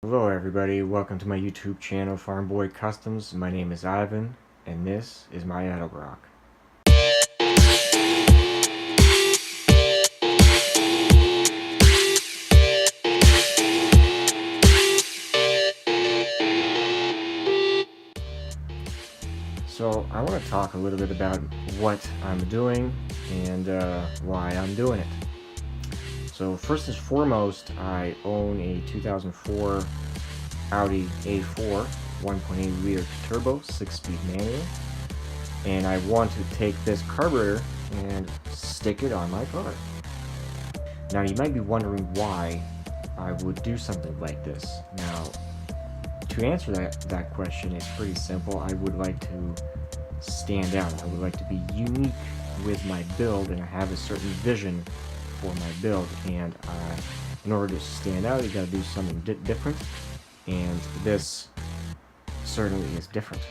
Hello everybody, welcome to my YouTube channel Farm Boy Customs. My name is Ivan and this is my Edelbrock. So I want to talk a little bit about what I'm doing and why I'm doing it. So first and foremost, I own a 2004 Audi A4 1.8 liter turbo 6-speed manual, and I want to take this carburetor and stick it on my car. Now you might be wondering why I would do something like this. Now, to answer that question, it's pretty simple. I would like to stand out. I would like to be unique with my build, and I have a certain vision for my build. And in order to stand out, you got to do something different, and this certainly is different.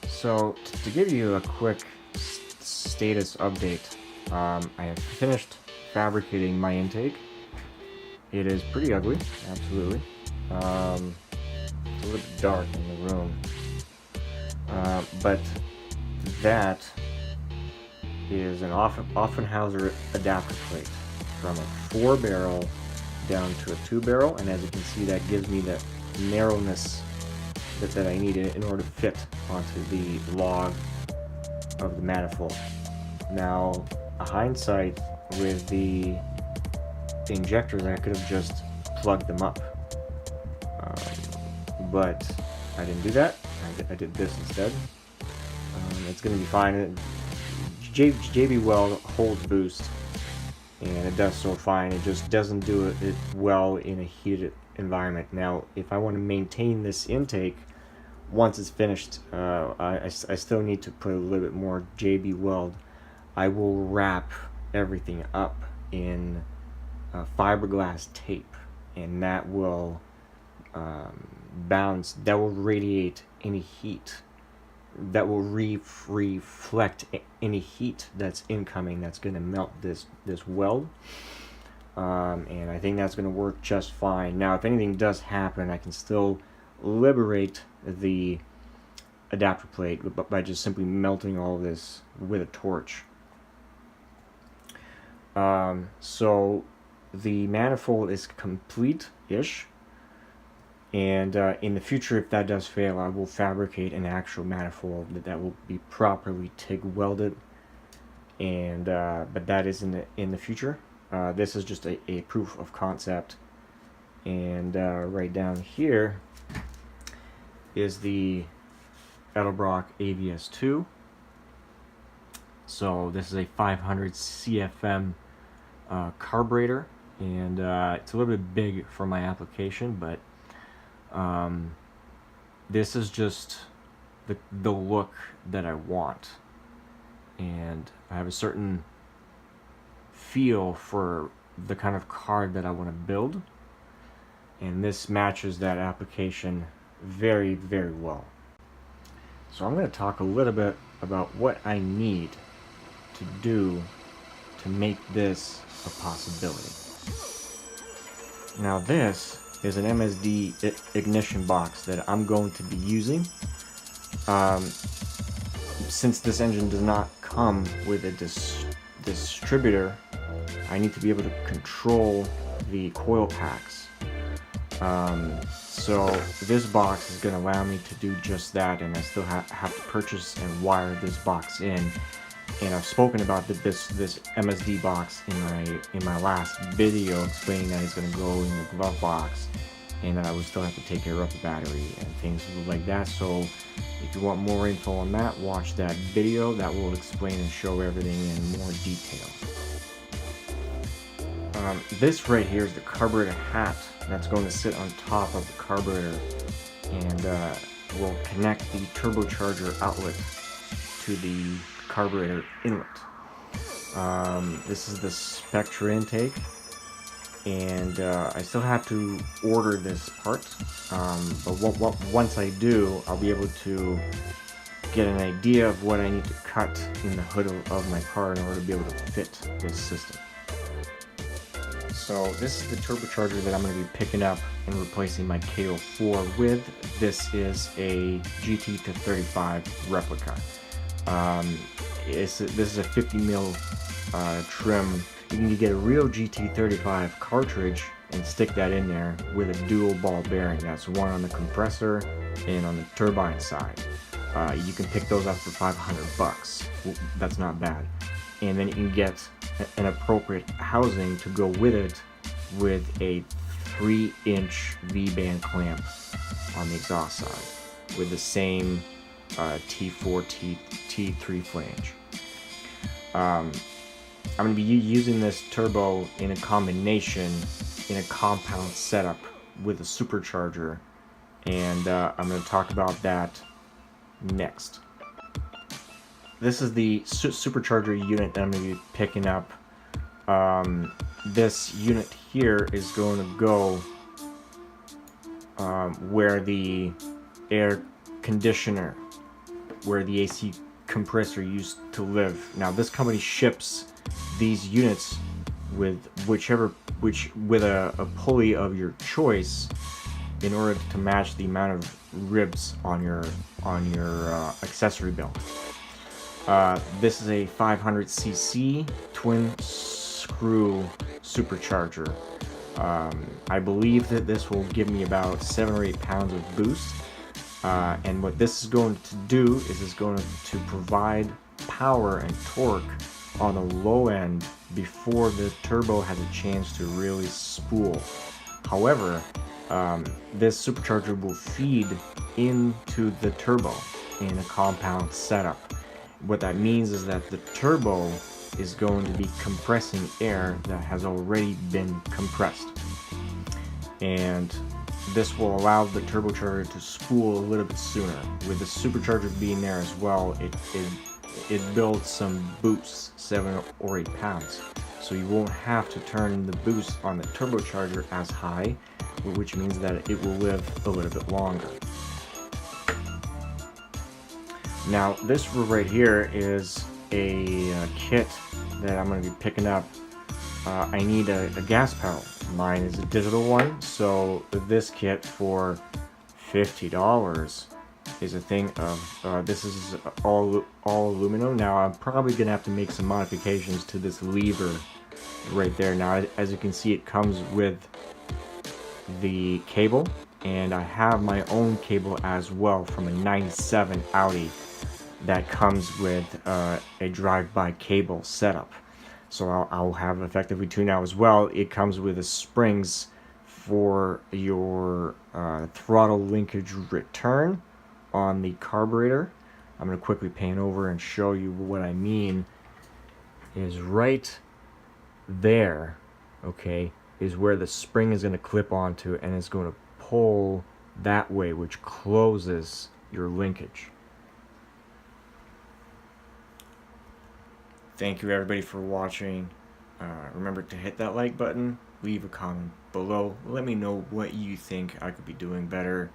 So to give you a quick status update, I have finished fabricating my intake. It is pretty ugly, absolutely. It's a little bit dark in the room, but that is an Offenhauser adapter plate from a 4-barrel down to a 2-barrel, and as you can see, that gives me that narrowness that I need in order to fit onto the log of the manifold. Now, hindsight, with the injectors, I could have just plugged them up, but I didn't do that. I did this instead. It's going to be fine. JB Weld holds boost, and it does so fine. It just doesn't do it well in a heated environment. Now, if I want to maintain this intake once it's finished, I still need to put a little bit more JB Weld. I will wrap everything up in fiberglass tape, and that will bounce, that will radiate any heat, that will reflect any heat that's incoming, that's going to melt this weld, and I think that's going to work just fine. Now, if anything does happen, I can still liberate the adapter plate by just simply melting all of this with a torch. So the manifold is complete-ish, and in the future, if that does fail, I will fabricate an actual manifold that will be properly TIG welded, and but that is in the future. This is just a proof of concept, and right down here is the Edelbrock AVS2. So this is a 500 CFM carburetor, and it's a little bit big for my application, but this is just the look that I want, and I have a certain feel for the kind of car that I want to build, and this matches that application very, very well. So I'm going to talk a little bit about what I need to do to make this a possibility. Now, this is an MSD ignition box that I'm going to be using. Since this engine does not come with a distributor, I need to be able to control the coil packs. So this box is going to allow me to do just that, and I still have to purchase and wire this box in. And I've spoken about this MSD box in my last video, explaining that it's going to go in the glove box, and that I would still have to take care of the battery and things like that. So if you want more info on that, watch that video. That will explain and show everything in more detail. This right here is the carburetor hat that's going to sit on top of the carburetor, and will connect the turbocharger outlet to the carburetor inlet. This is the Spectra intake, and I still have to order this part, but once I do, I'll be able to get an idea of what I need to cut in the hood of my car in order to be able to fit this system. So this is the turbocharger that I'm going to be picking up and replacing my KO4 with. This is a GT to 35 replica. This is a 50 mil trim. You can get a real GT35 cartridge and stick that in there with a dual ball bearing. That's one on the compressor and on the turbine side. You can pick those up for $500. That's not bad. And then you can get an appropriate housing to go with it with a 3-inch V-band clamp on the exhaust side with the same T4, T3 flange. I'm going to be using this turbo in a combination in a compound setup with a supercharger, and I'm going to talk about that next. This is the supercharger unit that I'm going to be picking up. This unit here is going to go where the air conditioner, where the AC compressor used to live. Now this company ships these units with with a pulley of your choice in order to match the amount of ribs on your accessory belt. This is a 500cc twin screw supercharger. I believe that this will give me about 7 or 8 pounds of boost. And what this is going to do is it's going to provide power and torque on the low end before the turbo has a chance to really spool. However, this supercharger will feed into the turbo in a compound setup. What that means is that the turbo is going to be compressing air that has already been compressed. And this will allow the turbocharger to spool a little bit sooner. With the supercharger being there as well, it builds some boosts, 7 or 8 pounds. So you won't have to turn the boost on the turbocharger as high, which means that it will live a little bit longer. Now this right here is a kit that I'm going to be picking up. I need a gas pedal. Mine is a digital one, so this kit for $50 is a thing of, this is all aluminum. Now I'm probably going to have to make some modifications to this lever right there. Now as you can see, it comes with the cable, and I have my own cable as well from a 97 Audi that comes with a drive-by cable setup. So I'll have effectively two now as well. It comes with the springs for your throttle linkage return on the carburetor. I'm going to quickly pan over and show you what I mean. Is right there, okay, is where the spring is going to clip onto, and it's going to pull that way, which closes your linkage. Thank you everybody for watching. Remember to hit that like button, leave a comment below, let me know what you think I could be doing better,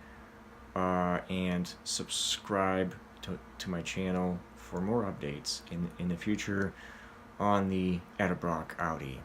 and subscribe to my channel for more updates in the future on the Edelbrock Audi.